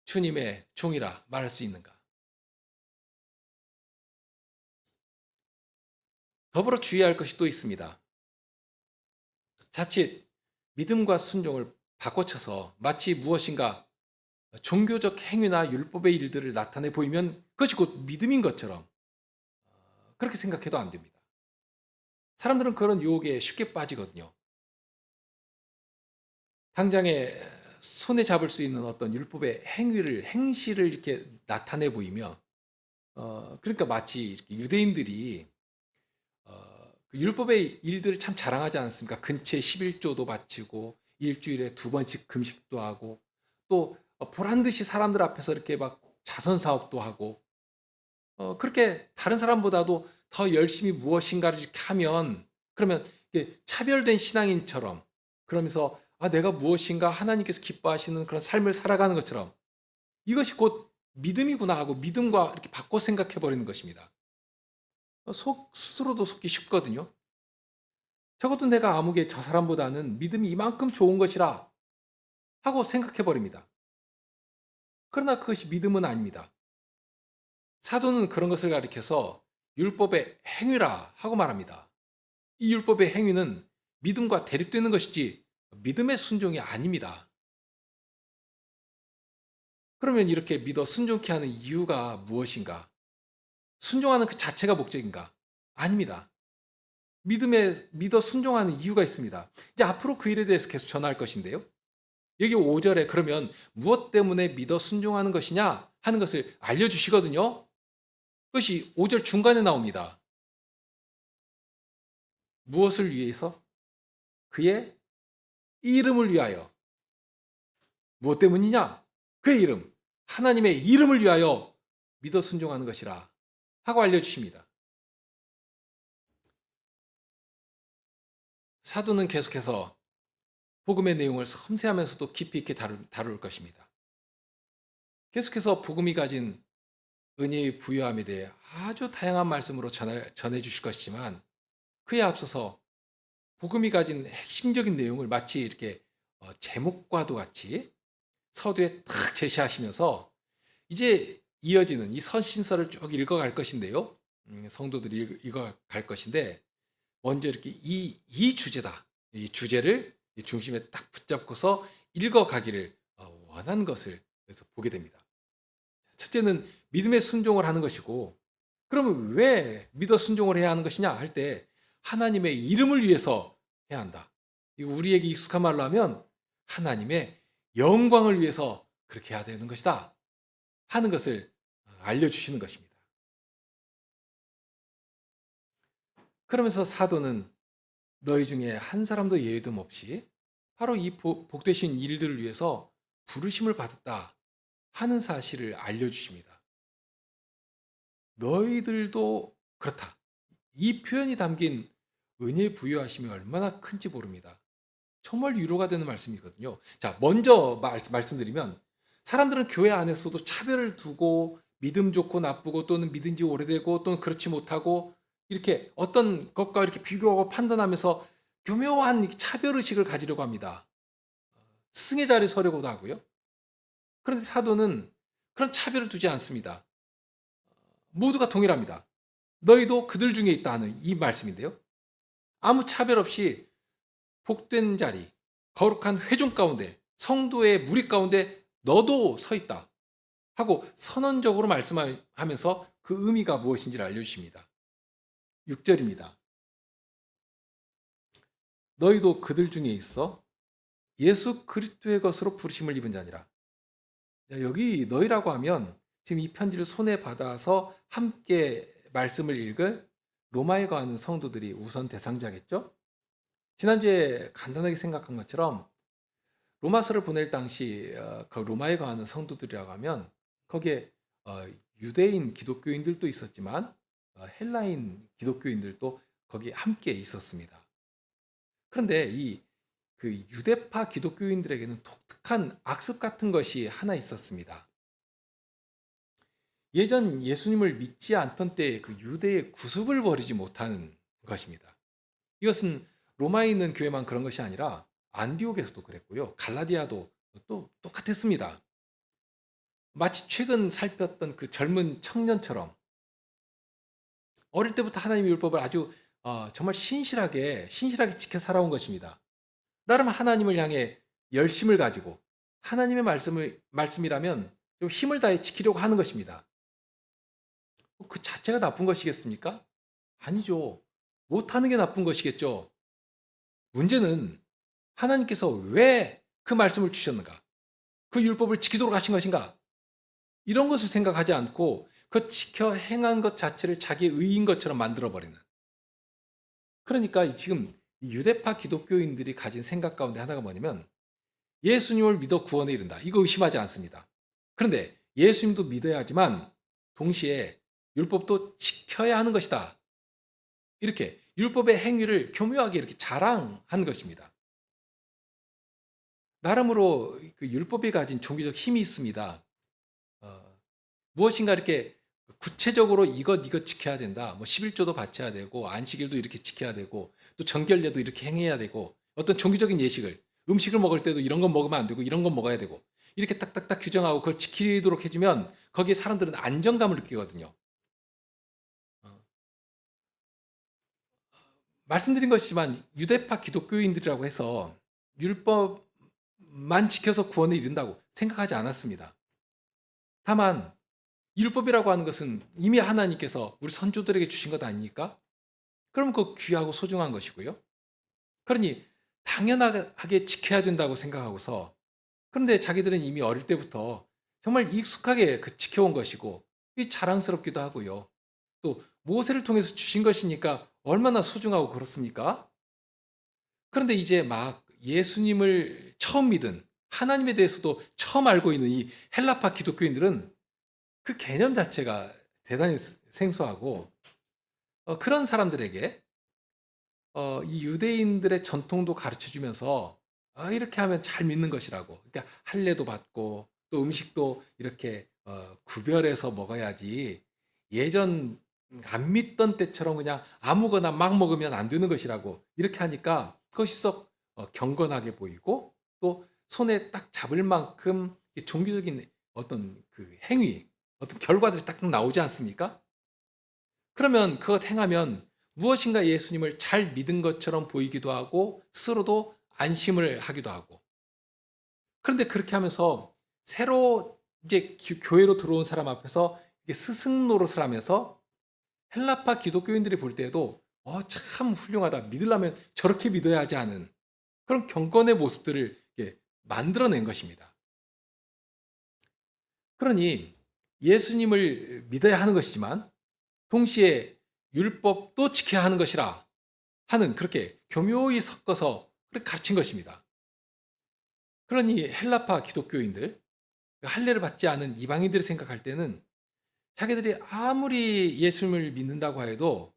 주님의 종이라 말할 수 있는가? 더불어 주의할 것이 또 있습니다. 자칫 믿음과 순종을 바꿔쳐서 마치 무엇인가 종교적 행위나 율법의 일들을 나타내 보이면 그것이 곧 믿음인 것처럼 그렇게 생각해도 안 됩니다. 사람들은 그런 유혹에 쉽게 빠지거든요. 당장에 손에 잡을 수 있는 어떤 율법의 행시를 이렇게 나타내 보이며, 그러니까 마치 이렇게 유대인들이 그 율법의 일들을 참 자랑하지 않습니까? 근처에 11조도 바치고 일주일에 2번씩 금식도 하고, 또 보란 듯이 사람들 앞에서 이렇게 막 자선 사업도 하고, 그렇게 다른 사람보다도 더 열심히 무엇인가를 이렇게 하면, 그러면 이게 차별된 신앙인처럼, 그러면서 내가 무엇인가 하나님께서 기뻐하시는 그런 삶을 살아가는 것처럼 이것이 곧 믿음이구나 하고 믿음과 이렇게 바꿔 생각해 버리는 것입니다. 스스로도 속기 쉽거든요. 적어도 내가 아무개 저 사람보다는 믿음이 이만큼 좋은 것이라 하고 생각해 버립니다. 그러나 그것이 믿음은 아닙니다. 사도는 그런 것을 가리켜서 율법의 행위라 하고 말합니다. 이 율법의 행위는 믿음과 대립되는 것이지 믿음의 순종이 아닙니다. 그러면 이렇게 믿어 순종케 하는 이유가 무엇인가? 순종하는 그 자체가 목적인가? 아닙니다. 믿어 순종하는 이유가 있습니다. 이제 앞으로 그 일에 대해서 계속 전할 것인데요. 여기 5절에 그러면 무엇 때문에 믿어 순종하는 것이냐 하는 것을 알려주시거든요. 그것이 5절 중간에 나옵니다. 무엇을 위해서? 그의 이름을 위하여. 무엇 때문이냐? 그의 이름. 하나님의 이름을 위하여 믿어 순종하는 것이라 하고 알려주십니다. 사도는 계속해서 복음의 내용을 섬세하면서도 깊이 있게 다룰 것입니다. 계속해서 복음이 가진 은혜의 부유함에 대해 아주 다양한 말씀으로 전해 주실 것이지만, 그에 앞서서 복음이 가진 핵심적인 내용을 마치 이렇게 제목과도 같이 서두에 탁 제시하시면서 이제 이어지는 이 선신서를 쭉 읽어갈 것인데요. 성도들이 읽어갈 것인데, 먼저 이렇게 이 주제다. 이 주제를 중심에 딱 붙잡고서 읽어가기를 원한 것을 그래서 보게 됩니다. 첫째는 믿음의 순종을 하는 것이고, 그러면 왜 믿어 순종을 해야 하는 것이냐 할 때 하나님의 이름을 위해서 해야 한다. 이거 우리에게 익숙한 말로 하면 하나님의 영광을 위해서 그렇게 해야 되는 것이다 하는 것을 알려주시는 것입니다. 그러면서 사도는 너희 중에 한 사람도 예외도 없이 바로 이 복되신 일들을 위해서 부르심을 받았다 하는 사실을 알려주십니다. 너희들도 그렇다. 이 표현이 담긴 은혜 부여하심이 얼마나 큰지 모릅니다. 정말 위로가 되는 말씀이거든요. 자, 먼저 말씀드리면 사람들은 교회 안에서도 차별을 두고 믿음 좋고 나쁘고 또는 믿은 지 오래되고 또는 그렇지 못하고 이렇게 어떤 것과 이렇게 비교하고 판단하면서 교묘한 차별의식을 가지려고 합니다. 스승의 자리에 서려고도 하고요. 그런데 사도는 그런 차별을 두지 않습니다. 모두가 동일합니다. 너희도 그들 중에 있다 하는 이 말씀인데요. 아무 차별 없이 복된 자리, 거룩한 회중 가운데, 성도의 무리 가운데 너도 서 있다 하고 선언적으로 말씀하면서 그 의미가 무엇인지를 알려주십니다. 6절입니다. 너희도 그들 중에 있어 예수 그리스도의 것으로 부르심을 입은 자니라. 여기 너희라고 하면 지금 이 편지를 손에 받아서 함께 말씀을 읽을 로마에 가는 성도들이 우선 대상자겠죠? 지난주에 간단하게 생각한 것처럼 로마서를 보낼 당시 그 로마에 가는 성도들이라고 하면 거기에 유대인 기독교인들도 있었지만 헬라인 기독교인들도 거기에 함께 있었습니다. 그런데 이 그 유대파 기독교인들에게는 독특한 악습 같은 것이 하나 있었습니다. 예전 예수님을 믿지 않던 때의 그 유대의 구습을 버리지 못하는 것입니다. 이것은 로마에 있는 교회만 그런 것이 아니라 안디옥에서도 그랬고요. 갈라디아도 또 똑같았습니다. 마치 최근 살폈던 그 젊은 청년처럼 어릴 때부터 하나님의 율법을 아주 정말 신실하게 지켜 살아온 것입니다. 나름 하나님을 향해 열심을 가지고 하나님의 말씀이라면 좀 힘을 다해 지키려고 하는 것입니다. 그 자체가 나쁜 것이겠습니까? 아니죠. 못하는 게 나쁜 것이겠죠. 문제는 하나님께서 왜 그 말씀을 주셨는가? 그 율법을 지키도록 하신 것인가? 이런 것을 생각하지 않고 그 지켜 행한 것 자체를 자기의 의인 것처럼 만들어버리는. 그러니까 지금 유대파 기독교인들이 가진 생각 가운데 하나가 뭐냐면 예수님을 믿어 구원에 이른다. 이거 의심하지 않습니다. 그런데 예수님도 믿어야 하지만 동시에 율법도 지켜야 하는 것이다. 이렇게 율법의 행위를 교묘하게 이렇게 자랑한 것입니다. 나름으로 그 율법이 가진 종교적 힘이 있습니다. 무엇인가 이렇게 구체적으로 이것 지켜야 된다. 뭐 11조도 바쳐야 되고 안식일도 이렇게 지켜야 되고 또 정결례도 이렇게 행해야 되고 어떤 종교적인 예식을 음식을 먹을 때도 이런 건 먹으면 안 되고 이런 건 먹어야 되고 이렇게 딱딱딱 규정하고 그걸 지키도록 해주면 거기에 사람들은 안정감을 느끼거든요. 말씀드린 것이지만 유대파 기독교인들이라고 해서 율법만 지켜서 구원에 이른다고 생각하지 않았습니다. 다만 율법이라고 하는 것은 이미 하나님께서 우리 선조들에게 주신 것 아닙니까? 그럼 그 귀하고 소중한 것이고요. 그러니 당연하게 지켜야 된다고 생각하고서 그런데 자기들은 이미 어릴 때부터 정말 익숙하게 지켜온 것이고 자랑스럽기도 하고요. 또 모세를 통해서 주신 것이니까 얼마나 소중하고 그렇습니까? 그런데 이제 막 예수님을 처음 믿은 하나님에 대해서도 처음 알고 있는 이 헬라파 기독교인들은 그 개념 자체가 대단히 생소하고 그런 사람들에게 이 유대인들의 전통도 가르쳐 주면서 이렇게 하면 잘 믿는 것이라고. 그러니까 할례도 받고 또 음식도 이렇게 구별해서 먹어야지 예전 안 믿던 때처럼 그냥 아무거나 막 먹으면 안 되는 것이라고 이렇게 하니까 그것이 썩 경건하게 보이고 또 손에 딱 잡을 만큼 종교적인 어떤 그 행위, 어떤 결과들이 딱 나오지 않습니까? 그러면 그것 행하면 무엇인가 예수님을 잘 믿은 것처럼 보이기도 하고 스스로도 안심을 하기도 하고 그런데 그렇게 하면서 새로 이제 교회로 들어온 사람 앞에서 스승 노릇을 하면서 헬라파 기독교인들이 볼 때에도 참 훌륭하다. 믿으려면 저렇게 믿어야 하지 않은 그런 경건의 모습들을 만들어낸 것입니다. 그러니 예수님을 믿어야 하는 것이지만 동시에 율법도 지켜야 하는 것이라 하는 그렇게 교묘히 섞어서 그렇게 가르친 것입니다. 그러니 헬라파 기독교인들, 할례를 받지 않은 이방인들이 생각할 때는 자기들이 아무리 예수님을 믿는다고 해도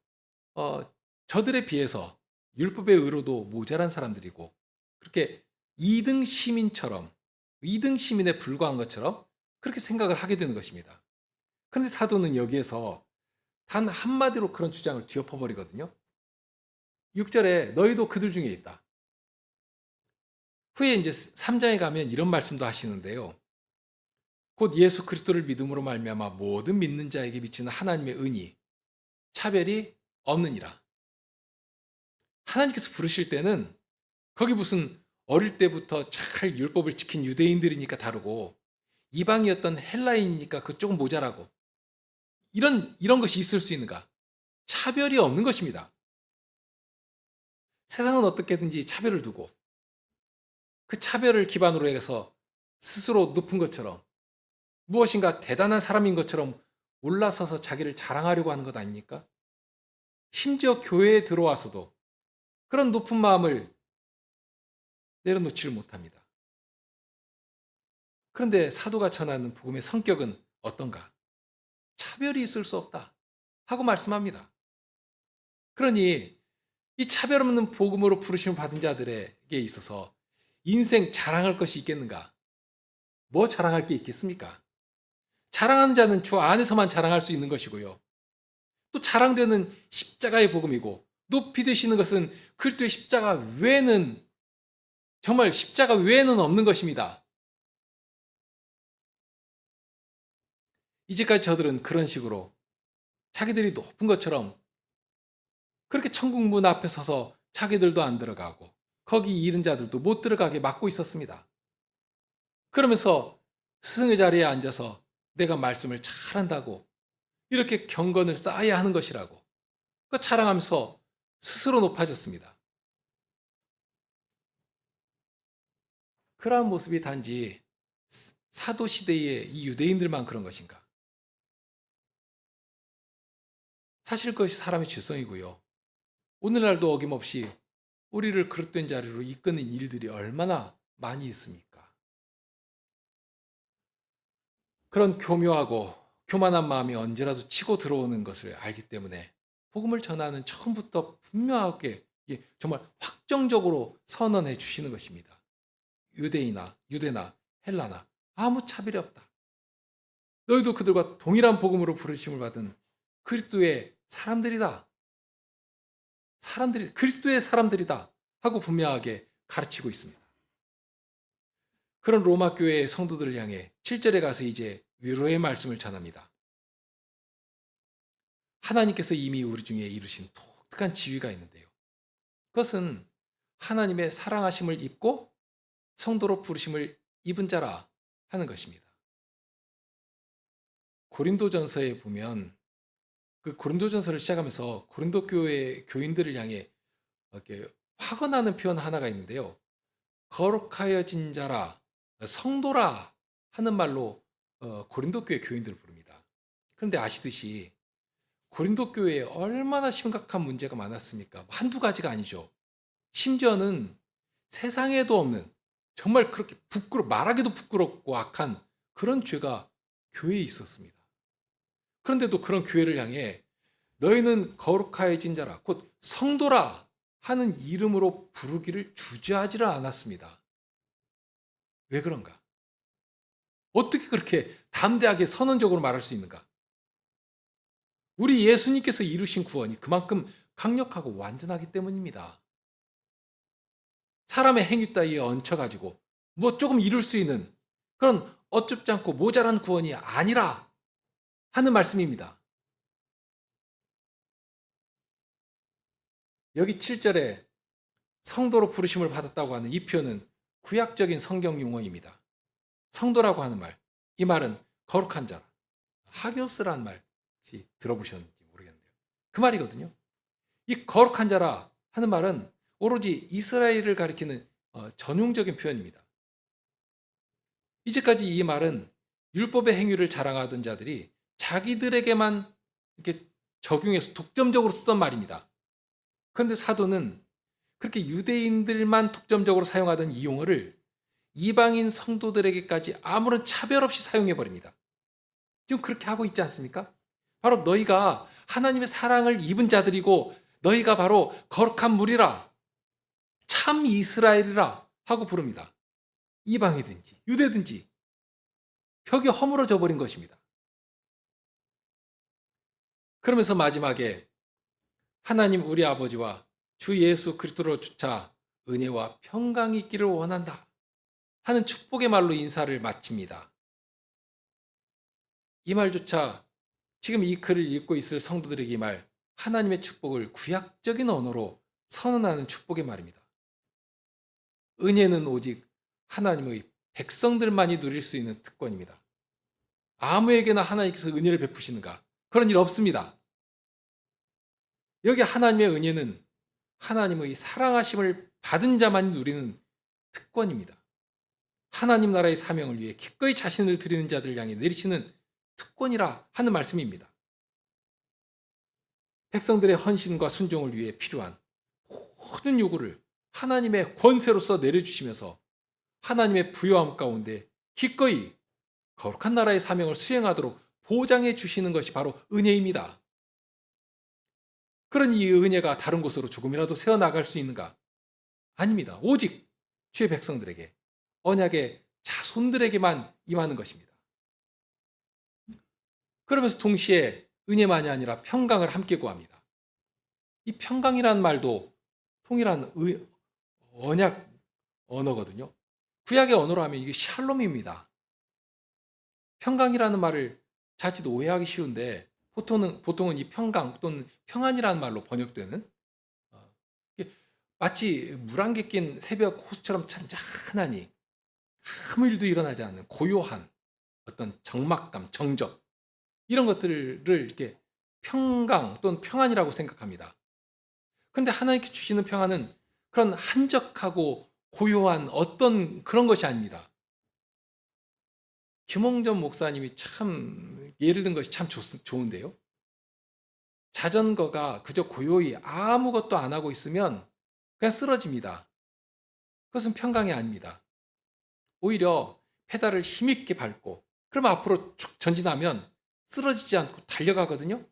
어, 저들에 비해서 율법의 의로도 모자란 사람들이고 그렇게 2등 시민처럼 2등 시민에 불과한 것처럼 그렇게 생각을 하게 되는 것입니다. 그런데 사도는 여기에서 단 한마디로 그런 주장을 뒤엎어버리거든요. 6절에 너희도 그들 중에 있다. 후에 이제 3장에 가면 이런 말씀도 하시는데요. 곧 예수 그리스도를 믿음으로 말미암아 모든 믿는 자에게 미치는 하나님의 은이 차별이 없느니라. 하나님께서 부르실 때는 거기 무슨 어릴 때부터 잘 율법을 지킨 유대인들이니까 다르고 이방이었던 헬라인이니까 그 조금 모자라고 이런 것이 있을 수 있는가? 차별이 없는 것입니다. 세상은 어떻게든지 차별을 두고 그 차별을 기반으로 해서 스스로 높은 것처럼 무엇인가 대단한 사람인 것처럼 올라서서 자기를 자랑하려고 하는 것 아닙니까? 심지어 교회에 들어와서도 그런 높은 마음을 내려놓지를 못합니다. 그런데 사도가 전하는 복음의 성격은 어떤가? 차별이 있을 수 없다 하고 말씀합니다. 그러니 이 차별 없는 복음으로 부르심을 받은 자들에게 있어서 인생 자랑할 것이 있겠는가? 뭐 자랑할 게 있겠습니까? 자랑하는 자는 주 안에서만 자랑할 수 있는 것이고요. 또 자랑되는 십자가의 복음이고 높이 되시는 것은 그리스도의 십자가 외에는 정말 십자가 외에는 없는 것입니다. 이제까지 저들은 그런 식으로 자기들이 높은 것처럼 그렇게 천국 문 앞에 서서 자기들도 안 들어가고 거기 잃은 자들도 못 들어가게 막고 있었습니다. 그러면서 스승의 자리에 앉아서 내가 말씀을 잘한다고 이렇게 경건을 쌓아야 하는 것이라고 그 자랑하면서 스스로 높아졌습니다. 그러한 모습이 단지 사도 시대의 이 유대인들만 그런 것인가? 사실 그것이 사람의 죄성이고요. 오늘날도 어김없이 우리를 그릇된 자리로 이끄는 일들이 얼마나 많이 있습니까? 그런 교묘하고 교만한 마음이 언제라도 치고 들어오는 것을 알기 때문에 복음을 전하는 처음부터 분명하게 정말 확정적으로 선언해 주시는 것입니다. 유대나 헬라나 아무 차별이 없다. 너희도 그들과 동일한 복음으로 부르심을 받은 그리스도의 사람들이다. 그리스도의 사람들이다 하고 분명하게 가르치고 있습니다. 그런 로마 교회의 성도들을 향해 7절에 가서 이제 위로의 말씀을 전합니다. 하나님께서 이미 우리 중에 이루신 독특한 지위가 있는데요. 그것은 하나님의 사랑하심을 입고 성도로 부르심을 입은 자라 하는 것입니다. 고린도전서에 보면 그 고린도전서를 시작하면서 고린도 교회 교인들을 향해 이렇게 화가 나는 표현 하나가 있는데요. 거룩하여진 자라, 성도라 하는 말로 고린도 교회 교인들을 부릅니다. 그런데 아시듯이 고린도 교회에 얼마나 심각한 문제가 많았습니까? 한두 가지가 아니죠. 심지어는 세상에도 없는 정말 그렇게 말하기도 부끄럽고 악한 그런 죄가 교회에 있었습니다. 그런데도 그런 교회를 향해 너희는 거룩하여진 자라 곧 성도라 하는 이름으로 부르기를 주저하지를 않았습니다. 왜 그런가? 어떻게 그렇게 담대하게 선언적으로 말할 수 있는가? 우리 예수님께서 이루신 구원이 그만큼 강력하고 완전하기 때문입니다. 사람의 행위 따위에 얹혀가지고 뭐 조금 이룰 수 있는 그런 어쭙지 않고 모자란 구원이 아니라 하는 말씀입니다. 여기 7절에 성도로 부르심을 받았다고 하는 이 표현은 구약적인 성경 용어입니다. 성도라고 하는 말, 이 말은 거룩한 자라, 하교스라는 말 혹시 들어보셨는지 모르겠네요. 그 말이거든요. 이 거룩한 자라 하는 말은 오로지 이스라엘을 가리키는 전용적인 표현입니다. 이제까지 이 말은 율법의 행위를 자랑하던 자들이 자기들에게만 이렇게 적용해서 독점적으로 쓰던 말입니다. 그런데 사도는 그렇게 유대인들만 독점적으로 사용하던 이 용어를 이방인 성도들에게까지 아무런 차별 없이 사용해 버립니다. 지금 그렇게 하고 있지 않습니까? 바로 너희가 하나님의 사랑을 입은 자들이고 너희가 바로 거룩한 무리라, 참 이스라엘이라 하고 부릅니다. 이방이든지 유대든지 벽이 허물어져 버린 것입니다. 그러면서 마지막에 하나님 우리 아버지와 주 예수 그리스도로 주차 은혜와 평강이 있기를 원한다 하는 축복의 말로 인사를 마칩니다. 이 말조차 지금 이 글을 읽고 있을 성도들에게 이 말, 하나님의 축복을 구약적인 언어로 선언하는 축복의 말입니다. 은혜는 오직 하나님의 백성들만이 누릴 수 있는 특권입니다. 아무에게나 하나님께서 은혜를 베푸시는가? 그런 일 없습니다. 여기 하나님의 은혜는 하나님의 사랑하심을 받은 자만이 누리는 특권입니다. 하나님 나라의 사명을 위해 기꺼이 자신을 드리는 자들을 향해 내리시는 특권이라 하는 말씀입니다. 백성들의 헌신과 순종을 위해 필요한 모든 요구를 하나님의 권세로서 내려주시면서 하나님의 부요함 가운데 기꺼이 거룩한 나라의 사명을 수행하도록 보장해 주시는 것이 바로 은혜입니다. 그런 이 은혜가 다른 곳으로 조금이라도 새어나갈 수 있는가? 아닙니다. 오직 주의 백성들에게, 언약의 자손들에게만 임하는 것입니다. 그러면서 동시에 은혜만이 아니라 평강을 함께 구합니다. 이 평강이라는 말도 통일한 언약 언어거든요. 구약의 언어로 하면 이게 샬롬입니다. 평강이라는 말을 자칫 오해하기 쉬운데 보통은 이 평강 또는 평안이라는 말로 번역되는 마치 물 안개 낀 새벽 호수처럼 잔잔하니 아무 일도 일어나지 않는 고요한 어떤 적막감, 정적 이런 것들을 이렇게 평강 또는 평안이라고 생각합니다. 그런데 하나님께 주시는 평안은 그런 한적하고 고요한 어떤 그런 것이 아닙니다. 김홍전 목사님이 참 예를 든 것이 참 좋은데요. 자전거가 그저 고요히 아무것도 안 하고 있으면 그냥 쓰러집니다. 그것은 평강이 아닙니다. 오히려 페달을 힘있게 밟고 그러면 앞으로 쭉 전진하면 쓰러지지 않고 달려가거든요.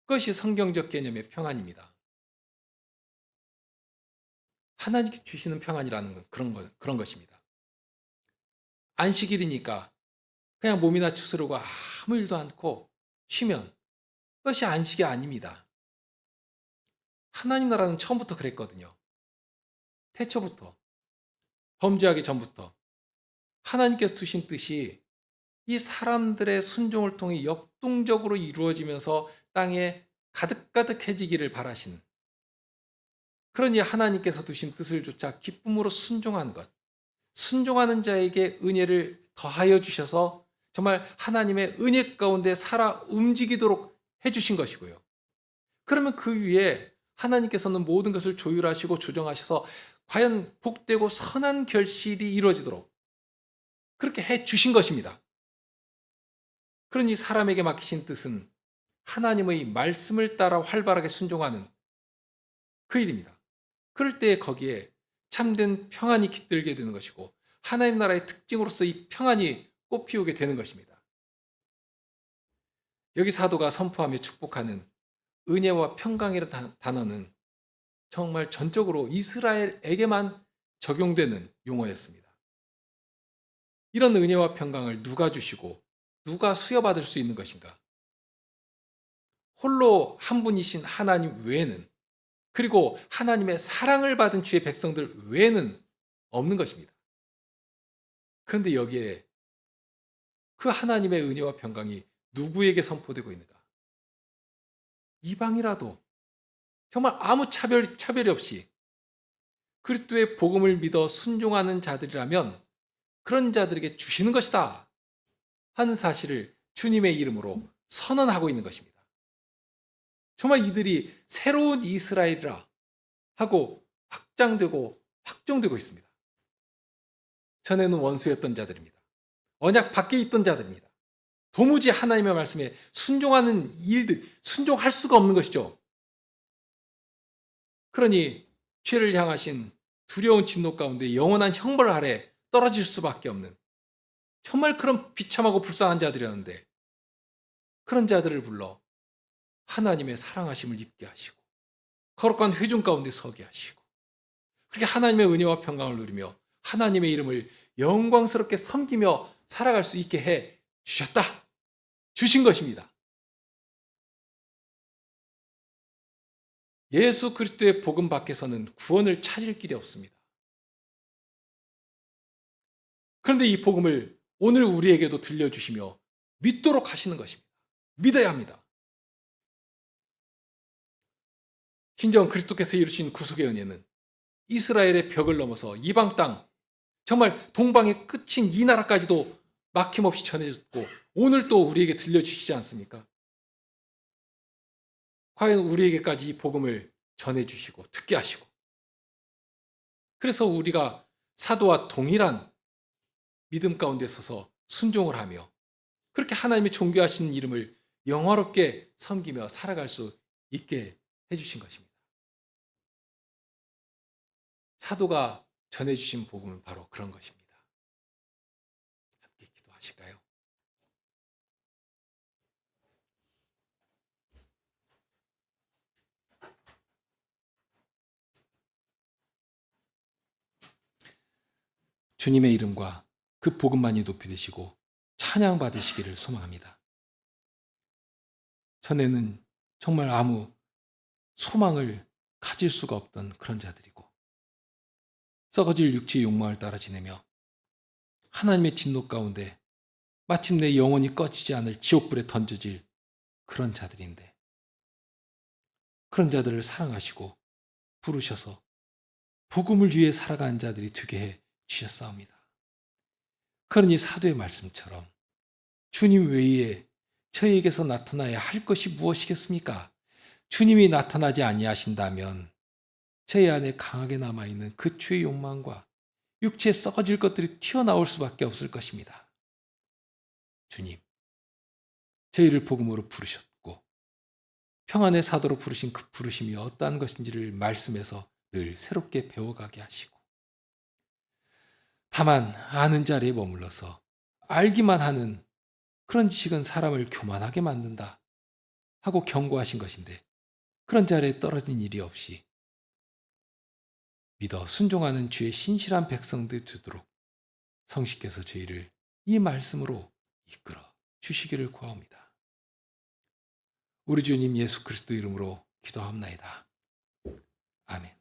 그것이 성경적 개념의 평안입니다. 하나님께 주시는 평안이라는 건 그런 것입니다. 안식일이니까 그냥 몸이나 추스르고 아무 일도 않고 쉬면 그것이 안식이 아닙니다. 하나님 나라는 처음부터 그랬거든요. 태초부터, 범죄하기 전부터 하나님께서 두신 뜻이 이 사람들의 순종을 통해 역동적으로 이루어지면서 땅에 가득가득해지기를 바라시는, 그러니 하나님께서 두신 뜻을 조차 기쁨으로 순종하는 것, 순종하는 자에게 은혜를 더하여 주셔서 정말 하나님의 은혜 가운데 살아 움직이도록 해주신 것이고요. 그러면 그 위에 하나님께서는 모든 것을 조율하시고 조정하셔서 과연 복되고 선한 결실이 이루어지도록 그렇게 해주신 것입니다. 그러니 사람에게 맡기신 뜻은 하나님의 말씀을 따라 활발하게 순종하는 그 일입니다. 그럴 때 거기에 참된 평안이 깃들게 되는 것이고 하나님 나라의 특징으로서 이 평안이 꽃피우게 되는 것입니다. 여기 사도가 선포하며 축복하는 은혜와 평강이라는 단어는 정말 전적으로 이스라엘에게만 적용되는 용어였습니다. 이런 은혜와 평강을 누가 주시고 누가 수여받을 수 있는 것인가? 홀로 한 분이신 하나님 외에는, 그리고 하나님의 사랑을 받은 주의 백성들 외에는 없는 것입니다. 그런데 여기에 그 하나님의 은혜와 평강이 누구에게 선포되고 있는가? 이방이라도 정말 아무 차별이 없이 그리스도의 복음을 믿어 순종하는 자들이라면 그런 자들에게 주시는 것이다 하는 사실을 주님의 이름으로 선언하고 있는 것입니다. 정말 이들이 새로운 이스라엘이라 하고 확장되고 확정되고 있습니다. 전에는 원수였던 자들입니다. 언약 밖에 있던 자들입니다. 도무지 하나님의 말씀에 순종하는 일들, 순종할 수가 없는 것이죠. 그러니 죄를 향하신 두려운 진노 가운데 영원한 형벌 아래 떨어질 수밖에 없는, 정말 그런 비참하고 불쌍한 자들이었는데, 그런 자들을 불러 하나님의 사랑하심을 입게 하시고 거룩한 회중 가운데 서게 하시고, 그렇게 하나님의 은혜와 평강을 누리며 하나님의 이름을 영광스럽게 섬기며 살아갈 수 있게 해 주셨다, 주신 것입니다. 예수 그리스도의 복음 밖에서는 구원을 찾을 길이 없습니다. 그런데 이 복음을 오늘 우리에게도 들려주시며 믿도록 하시는 것입니다. 믿어야 합니다. 진정 그리스도께서 이루신 구속의 은혜는 이스라엘의 벽을 넘어서 이방 땅, 정말 동방의 끝인 이 나라까지도 막힘없이 전해졌고 오늘 또 우리에게 들려주시지 않습니까? 과연 우리에게까지 이 복음을 전해주시고 듣게 하시고, 그래서 우리가 사도와 동일한 믿음 가운데 서서 순종을 하며 그렇게 하나님의 존귀하신 이름을 영화롭게 섬기며 살아갈 수 있게 해주신 것입니다. 사도가 전해주신 복음은 바로 그런 것입니다. 함께 기도하실까요? 주님의 이름과 그 복음만이 높이 되시고 찬양 받으시기를 소망합니다. 전에는 정말 아무 소망을 가질 수가 없던 그런 자들이고 썩어질 육체의 욕망을 따라 지내며 하나님의 진노 가운데 마침내 영원히 꺼지지 않을 지옥불에 던져질 그런 자들인데, 그런 자들을 사랑하시고 부르셔서 복음을 위해 살아가는 자들이 되게 해 주셨사옵니다. 그러니 사도의 말씀처럼 주님 외에 저희에게서 나타나야 할 것이 무엇이겠습니까? 주님이 나타나지 아니하신다면 저희 안에 강하게 남아있는 그 죄의 욕망과 육체에 썩어질 것들이 튀어나올 수밖에 없을 것입니다. 주님, 저희를 복음으로 부르셨고 평안의 사도로 부르신 그 부르심이 어떠한 것인지를 말씀에서 늘 새롭게 배워가게 하시고, 다만 아는 자리에 머물러서 알기만 하는 그런 지식은 사람을 교만하게 만든다 하고 경고하신 것인데, 그런 자리에 떨어진 일이 없이 믿어 순종하는 주의 신실한 백성들 되도록 성식께서 저희를 이 말씀으로 이끌어 주시기를 구하옵니다. 우리 주님 예수 그리스도 이름으로 기도하옵나이다. 아멘.